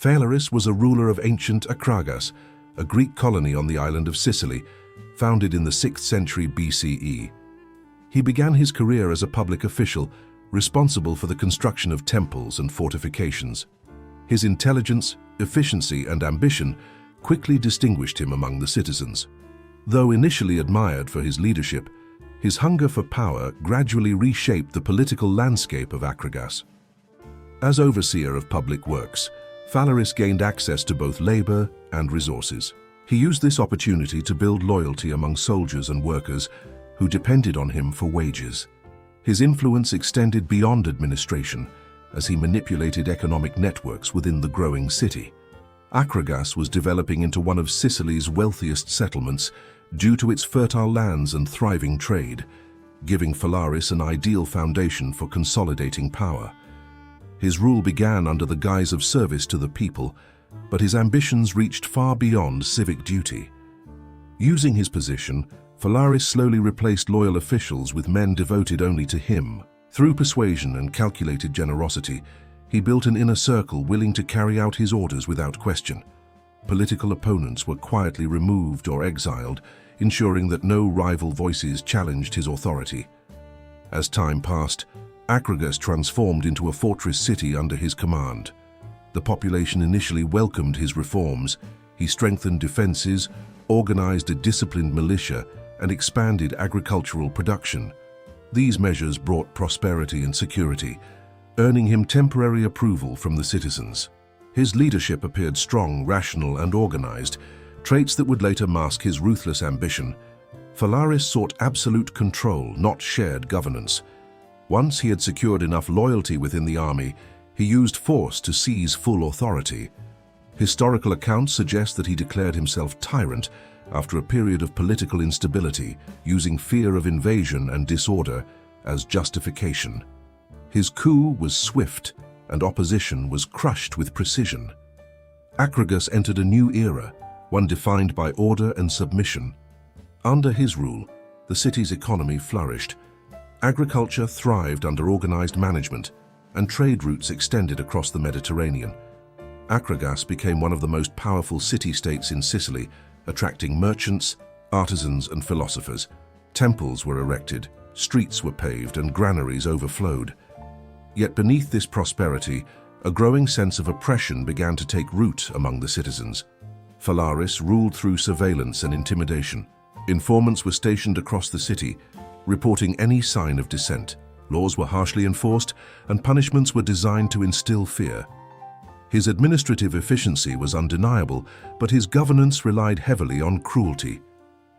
Phalaris was a ruler of ancient Acragas, a Greek colony on the island of Sicily, founded in the 6th century BCE. He began his career as a public official, responsible for the construction of temples and fortifications. His intelligence, efficiency, and ambition quickly distinguished him among the citizens. Though initially admired for his leadership, his hunger for power gradually reshaped the political landscape of Acragas. As overseer of public works, Phalaris gained access to both labor and resources. He used this opportunity to build loyalty among soldiers and workers who depended on him for wages. His influence extended beyond administration as he manipulated economic networks within the growing city. Acragas was developing into one of Sicily's wealthiest settlements due to its fertile lands and thriving trade, giving Phalaris an ideal foundation for consolidating power. His rule began under the guise of service to the people, but his ambitions reached far beyond civic duty. Using his position, Phalaris slowly replaced loyal officials with men devoted only to him. Through persuasion and calculated generosity, he built an inner circle willing to carry out his orders without question. Political opponents were quietly removed or exiled, ensuring that no rival voices challenged his authority. As time passed, Acragas transformed into a fortress city under his command. The population initially welcomed his reforms. He strengthened defenses, organized a disciplined militia, and expanded agricultural production. These measures brought prosperity and security, earning him temporary approval from the citizens. His leadership appeared strong, rational, and organized, traits that would later mask his ruthless ambition. Phalaris sought absolute control, not shared governance. Once he had secured enough loyalty within the army, he used force to seize full authority. Historical accounts suggest that he declared himself tyrant after a period of political instability, using fear of invasion and disorder as justification. His coup was swift, and opposition was crushed with precision. Acragas entered a new era, one defined by order and submission. Under his rule, the city's economy flourished. Agriculture thrived under organized management, and trade routes extended across the Mediterranean. Acragas became one of the most powerful city-states in Sicily, attracting merchants, artisans, and philosophers. Temples were erected, streets were paved, and granaries overflowed. Yet beneath this prosperity, a growing sense of oppression began to take root among the citizens. Phalaris ruled through surveillance and intimidation. Informants were stationed across the city, reporting any sign of dissent. Laws were harshly enforced, and punishments were designed to instill fear. His administrative efficiency was undeniable, but his governance relied heavily on cruelty.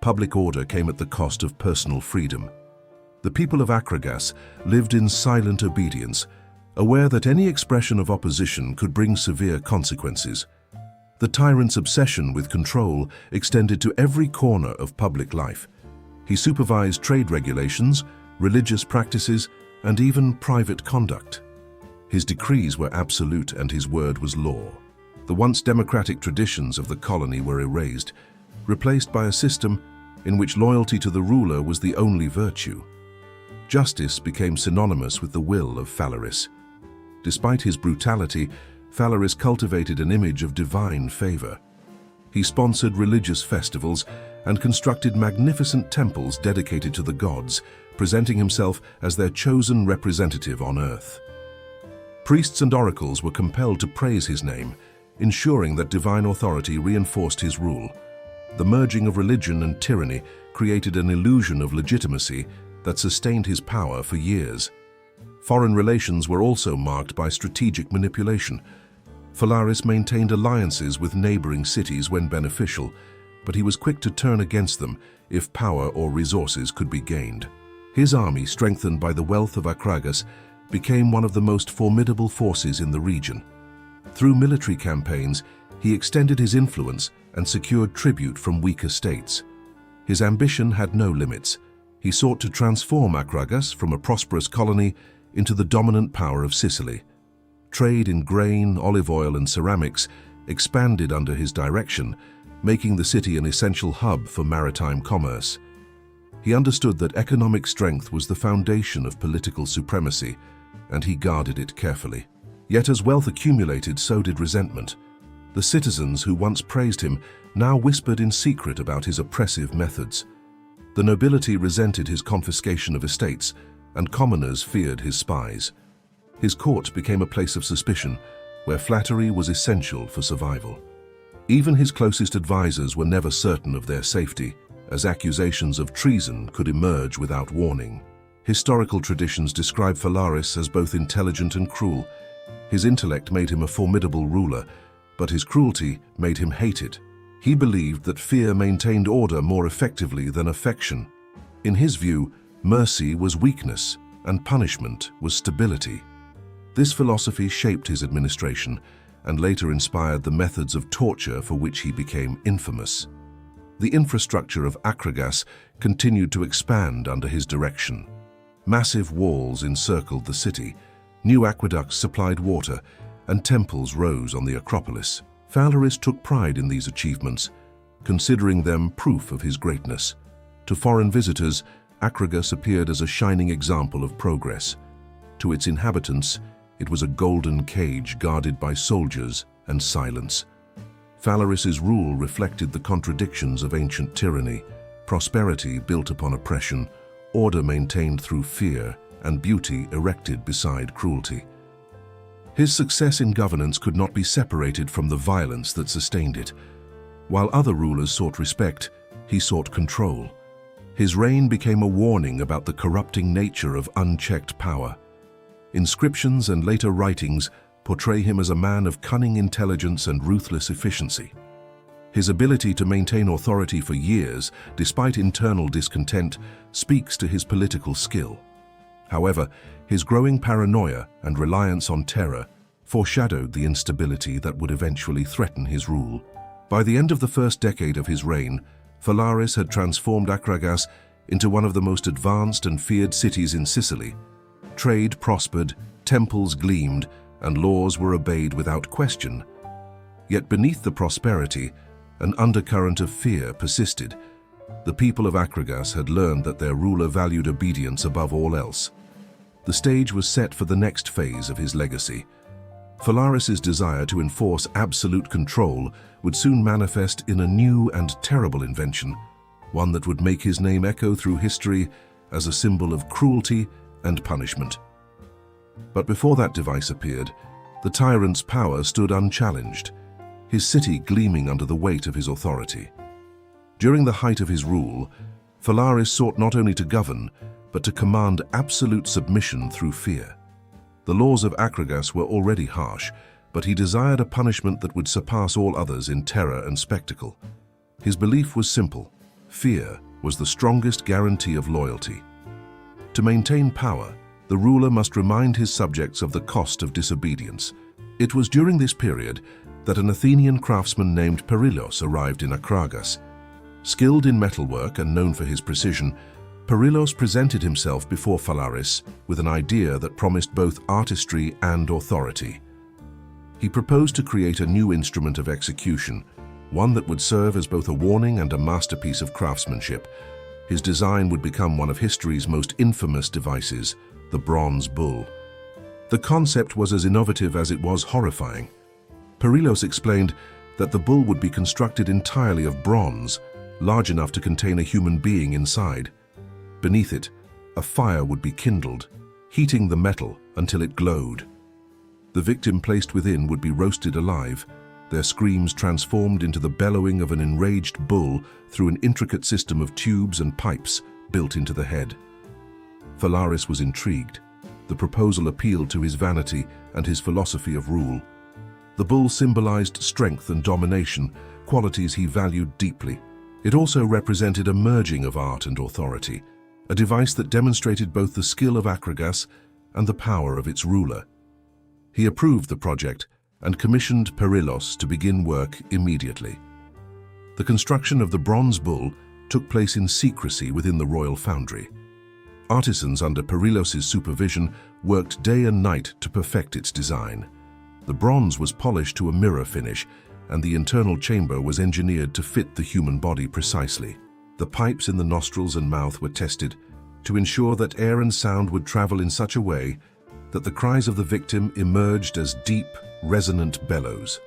Public order came at the cost of personal freedom. The people of Acragas lived in silent obedience, aware that any expression of opposition could bring severe consequences. The tyrant's obsession with control extended to every corner of public life. He supervised trade regulations, religious practices, and even private conduct. His decrees were absolute and his word was law. The once democratic traditions of the colony were erased, replaced by a system in which loyalty to the ruler was the only virtue. Justice became synonymous with the will of Phalaris. Despite his brutality, Phalaris cultivated an image of divine favor. He sponsored religious festivals and constructed magnificent temples dedicated to the gods, presenting himself as their chosen representative on earth. Priests and oracles were compelled to praise his name, ensuring that divine authority reinforced his rule. The merging of religion and tyranny created an illusion of legitimacy that sustained his power for years. Foreign relations were also marked by strategic manipulation. Phalaris maintained alliances with neighboring cities when beneficial, but he was quick to turn against them if power or resources could be gained. His army, strengthened by the wealth of Acragas, became one of the most formidable forces in the region. Through military campaigns, he extended his influence and secured tribute from weaker states. His ambition had no limits. He sought to transform Acragas from a prosperous colony into the dominant power of Sicily. Trade in grain, olive oil, and ceramics expanded under his direction, making the city an essential hub for maritime commerce. He understood that economic strength was the foundation of political supremacy, and he guarded it carefully. Yet as wealth accumulated, so did resentment. The citizens who once praised him now whispered in secret about his oppressive methods. The nobility resented his confiscation of estates, and commoners feared his spies. His court became a place of suspicion, where flattery was essential for survival. Even his closest advisors were never certain of their safety, as accusations of treason could emerge without warning. Historical traditions describe Phalaris as both intelligent and cruel. His intellect made him a formidable ruler, but his cruelty made him hated. He believed that fear maintained order more effectively than affection. In his view, mercy was weakness, and punishment was stability. This philosophy shaped his administration, and later inspired the methods of torture for which he became infamous. The infrastructure of Acragas continued to expand under his direction. Massive walls encircled the city, new aqueducts supplied water, and temples rose on the Acropolis. Phalaris took pride in these achievements, considering them proof of his greatness. To foreign visitors, Acragas appeared as a shining example of progress. To its inhabitants, it was a golden cage guarded by soldiers and silence. Phalaris's rule reflected the contradictions of ancient tyranny: prosperity built upon oppression, order maintained through fear, and beauty erected beside cruelty. His success in governance could not be separated from the violence that sustained it. While other rulers sought respect, he sought control. His reign became a warning about the corrupting nature of unchecked power. Inscriptions and later writings portray him as a man of cunning intelligence and ruthless efficiency. His ability to maintain authority for years, despite internal discontent, speaks to his political skill. However, his growing paranoia and reliance on terror foreshadowed the instability that would eventually threaten his rule. By the end of the first decade of his reign, Phalaris had transformed Acragas into one of the most advanced and feared cities in Sicily. Trade prospered, temples gleamed, and laws were obeyed without question. Yet beneath the prosperity, an undercurrent of fear persisted. The people of Acragas had learned that their ruler valued obedience above all else. The stage was set for the next phase of his legacy. Phalaris's desire to enforce absolute control would soon manifest in a new and terrible invention, one that would make his name echo through history as a symbol of cruelty and punishment. But before that device appeared, the tyrant's power stood unchallenged, his city gleaming under the weight of his authority. During the height of his rule, Phalaris sought not only to govern, but to command absolute submission through fear. The laws of Acragas were already harsh, but he desired a punishment that would surpass all others in terror and spectacle. His belief was simple: fear was the strongest guarantee of loyalty. To maintain power, the ruler must remind his subjects of the cost of disobedience. It was during this period that an Athenian craftsman named Phalaris arrived in Acragas. Skilled in metalwork and known for his precision, Phalaris presented himself before Phalaris with an idea that promised both artistry and authority. He proposed to create a new instrument of execution, one that would serve as both a warning and a masterpiece of craftsmanship. His design would become one of history's most infamous devices, the bronze bull. The concept was as innovative as it was horrifying. Phalaris explained that the bull would be constructed entirely of bronze, large enough to contain a human being inside. Beneath it, a fire would be kindled, heating the metal until it glowed. The victim placed within would be roasted alive, their screams transformed into the bellowing of an enraged bull through an intricate system of tubes and pipes built into the head. Phalaris was intrigued. The proposal appealed to his vanity and his philosophy of rule. The bull symbolized strength and domination, qualities he valued deeply. It also represented a merging of art and authority, a device that demonstrated both the skill of Acragas and the power of its ruler. He approved the project and commissioned Phalaris to begin work immediately. The construction of the bronze bull took place in secrecy within the royal foundry. Artisans under Phalaris's supervision worked day and night to perfect its design. The bronze was polished to a mirror finish, and the internal chamber was engineered to fit the human body precisely. The pipes in the nostrils and mouth were tested to ensure that air and sound would travel in such a way that the cries of the victim emerged as deep, resonant bellows.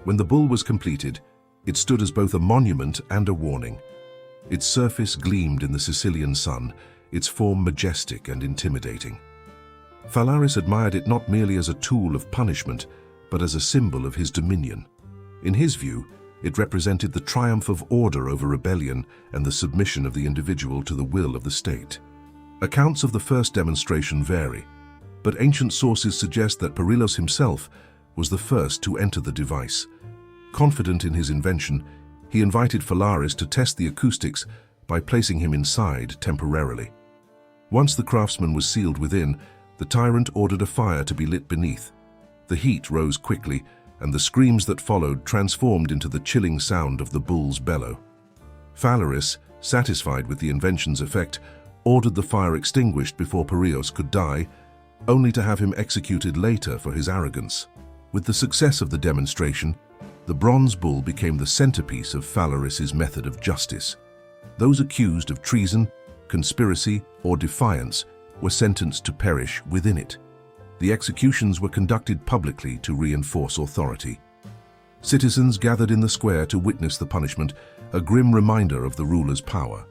When the bull was completed, it stood as both a monument and a warning. Its surface gleamed in the Sicilian sun, its form majestic and intimidating. Phalaris admired it not merely as a tool of punishment, but as a symbol of his dominion. In his view, it represented the triumph of order over rebellion and the submission of the individual to the will of the state. Accounts of the first demonstration vary, but ancient sources suggest that Phalaris himself was the first to enter the device. Confident in his invention, he invited Phalaris to test the acoustics by placing him inside temporarily. Once the craftsman was sealed within, the tyrant ordered a fire to be lit beneath. The heat rose quickly, and the screams that followed transformed into the chilling sound of the bull's bellow. Phalaris, satisfied with the invention's effect, ordered the fire extinguished before Phalaris could die, only to have him executed later for his arrogance. With the success of the demonstration, the bronze bull became the centerpiece of Phalaris's method of justice. Those accused of treason, conspiracy, or defiance were sentenced to perish within it. The executions were conducted publicly to reinforce authority. Citizens gathered in the square to witness the punishment, a grim reminder of the ruler's power.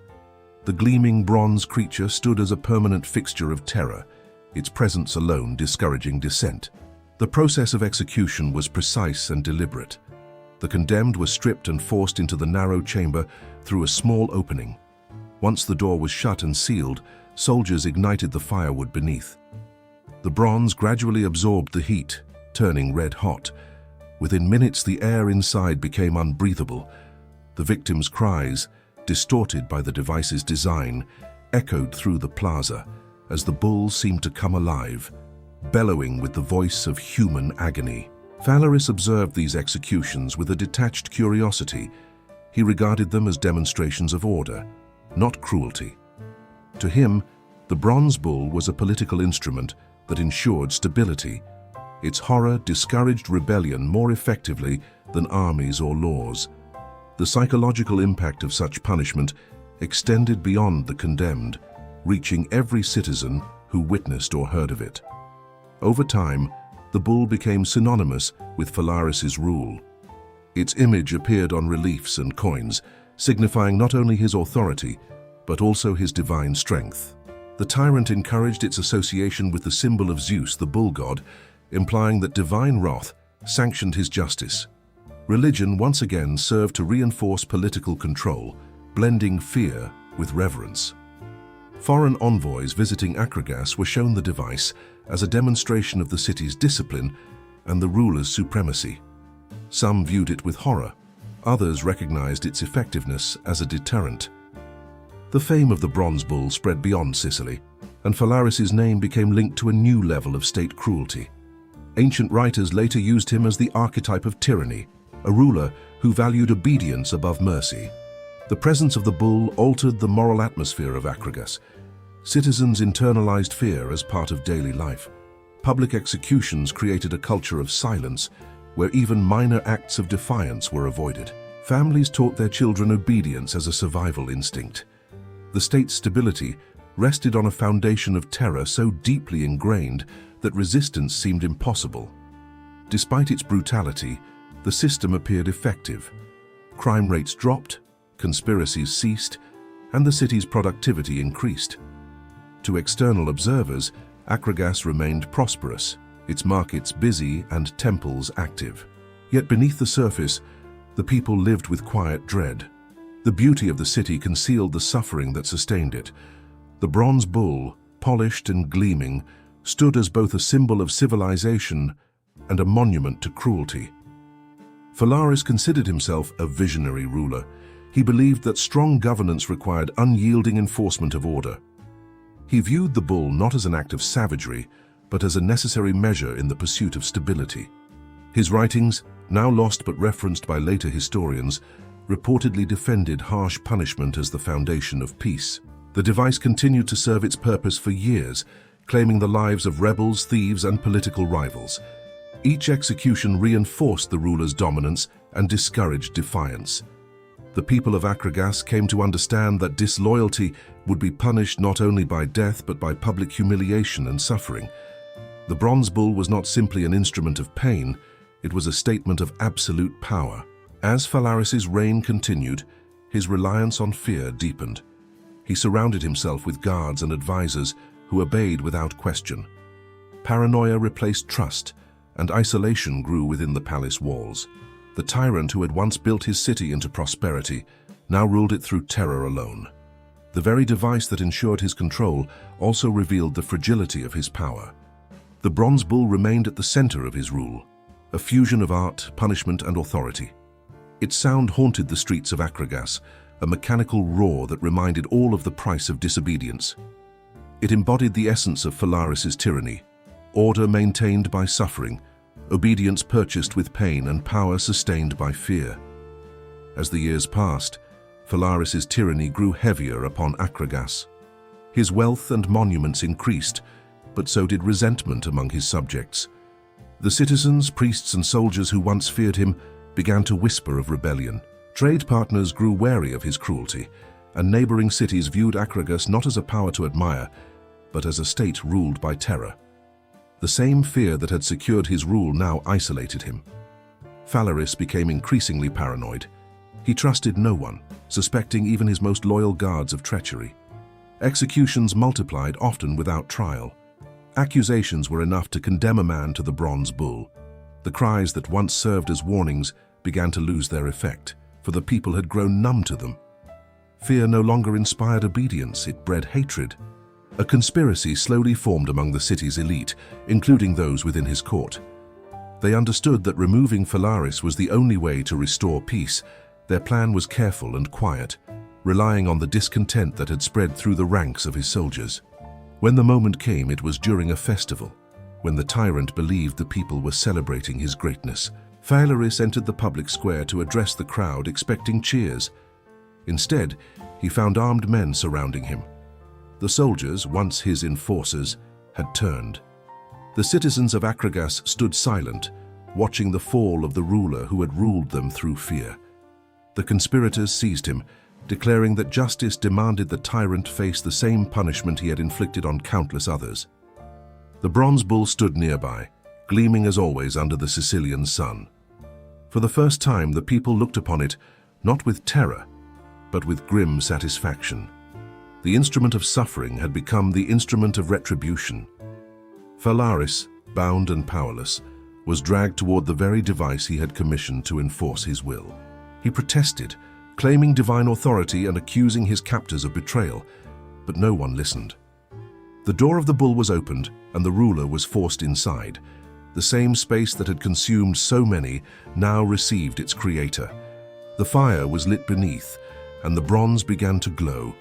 The gleaming bronze creature stood as a permanent fixture of terror, its presence alone discouraging dissent. The process of execution was precise and deliberate. The condemned were stripped and forced into the narrow chamber through a small opening. Once the door was shut and sealed, soldiers ignited the firewood beneath. The bronze gradually absorbed the heat, turning red-hot. Within minutes, the air inside became unbreathable. The victims' cries, distorted by the device's design, echoed through the plaza as the bull seemed to come alive, bellowing with the voice of human agony. Phalaris observed these executions with a detached curiosity. He regarded them as demonstrations of order, not cruelty. To him, the bronze bull was a political instrument that ensured stability. Its horror discouraged rebellion more effectively than armies or laws. The psychological impact of such punishment extended beyond the condemned, reaching every citizen who witnessed or heard of it. Over time, the bull became synonymous with Phalaris's rule. Its image appeared on reliefs and coins, signifying not only his authority, but also his divine strength. The tyrant encouraged its association with the symbol of Zeus, the bull god, implying that divine wrath sanctioned his justice. Religion once again served to reinforce political control, blending fear with reverence. Foreign envoys visiting Acragas were shown the device as a demonstration of the city's discipline and the ruler's supremacy. Some viewed it with horror, others recognized its effectiveness as a deterrent. The fame of the bronze bull spread beyond Sicily, and Phalaris's name became linked to a new level of state cruelty. Ancient writers later used him as the archetype of tyranny, a ruler who valued obedience above mercy. The presence of the bull altered the moral atmosphere of Acragas. Citizens internalized fear as part of daily life. Public executions created a culture of silence, where even minor acts of defiance were avoided. Families taught their children obedience as a survival instinct. The state's stability rested on a foundation of terror so deeply ingrained that resistance seemed impossible. Despite its brutality, the system appeared effective. Crime rates dropped, conspiracies ceased, and the city's productivity increased. To external observers, Acragas remained prosperous, its markets busy and temples active. Yet beneath the surface, the people lived with quiet dread. The beauty of the city concealed the suffering that sustained it. The bronze bull, polished and gleaming, stood as both a symbol of civilization and a monument to cruelty. Phalaris considered himself a visionary ruler. He believed that strong governance required unyielding enforcement of order. He viewed the bull not as an act of savagery, but as a necessary measure in the pursuit of stability. His writings, now lost but referenced by later historians, reportedly defended harsh punishment as the foundation of peace. The device continued to serve its purpose for years, claiming the lives of rebels, thieves, and political rivals. Each execution reinforced the ruler's dominance and discouraged defiance. The people of Acragas came to understand that disloyalty would be punished not only by death but by public humiliation and suffering. The bronze bull was not simply an instrument of pain, It was a statement of absolute power. As Phalaris's reign continued, his reliance on fear deepened. He surrounded himself with guards and advisors who obeyed without question. Paranoia replaced trust, and isolation grew within the palace walls. The tyrant who had once built his city into prosperity now ruled it through terror alone. The very device that ensured his control also revealed the fragility of his power. The bronze bull remained at the center of his rule, a fusion of art, punishment, and authority. Its sound haunted the streets of Acragas, a mechanical roar that reminded all of the price of disobedience. It embodied the essence of Phalaris's tyranny: order maintained by suffering, obedience purchased with pain, and power sustained by fear. As the years passed, Phalaris's tyranny grew heavier upon Acragas. His wealth and monuments increased, but so did resentment among his subjects. The citizens, priests, and soldiers who once feared him began to whisper of rebellion. Trade partners grew wary of his cruelty, and neighboring cities viewed Acragas not as a power to admire, but as a state ruled by terror. The same fear that had secured his rule now isolated him. Phalaris became increasingly paranoid. He trusted no one, suspecting even his most loyal guards of treachery. Executions multiplied, often without trial. Accusations were enough to condemn a man to the bronze bull. The cries that once served as warnings began to lose their effect, for the people had grown numb to them. Fear no longer inspired obedience, it bred hatred. A conspiracy slowly formed among the city's elite, including those within his court. They understood that removing Phalaris was the only way to restore peace. Their plan was careful and quiet, relying on the discontent that had spread through the ranks of his soldiers. When the moment came, it was during a festival, when the tyrant believed the people were celebrating his greatness. Phalaris entered the public square to address the crowd, expecting cheers. Instead, he found armed men surrounding him. The soldiers, once his enforcers, had turned. The citizens of Acragas stood silent, watching the fall of the ruler who had ruled them through fear. The conspirators seized him, declaring that justice demanded the tyrant face the same punishment he had inflicted on countless others. The bronze bull stood nearby, gleaming as always under the Sicilian sun. For the first time, the people looked upon it not with terror, but with grim satisfaction. The instrument of suffering had become the instrument of retribution. Phalaris, bound and powerless, was dragged toward the very device he had commissioned to enforce his will. He protested, claiming divine authority and accusing his captors of betrayal, but no one listened. The door of the bull was opened, and the ruler was forced inside. The same space that had consumed so many now received its creator. The fire was lit beneath, and the bronze began to glow.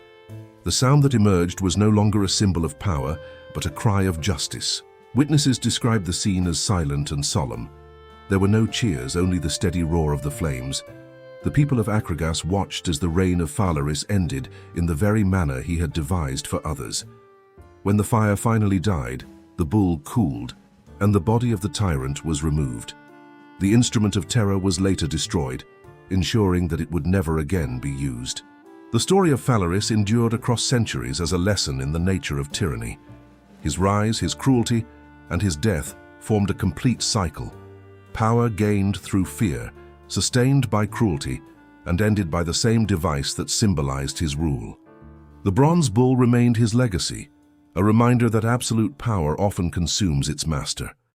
The sound that emerged was no longer a symbol of power, but a cry of justice. Witnesses described the scene as silent and solemn. There were no cheers, only the steady roar of the flames. The people of Acragas watched as the reign of Phalaris ended in the very manner he had devised for others. When the fire finally died, the bull cooled, and the body of the tyrant was removed. The instrument of terror was later destroyed, ensuring that it would never again be used. The story of Phalaris endured across centuries as a lesson in the nature of tyranny. His rise, his cruelty, and his death formed a complete cycle. Power gained through fear, sustained by cruelty, and ended by the same device that symbolized his rule. The bronze bull remained his legacy, a reminder that absolute power often consumes its master.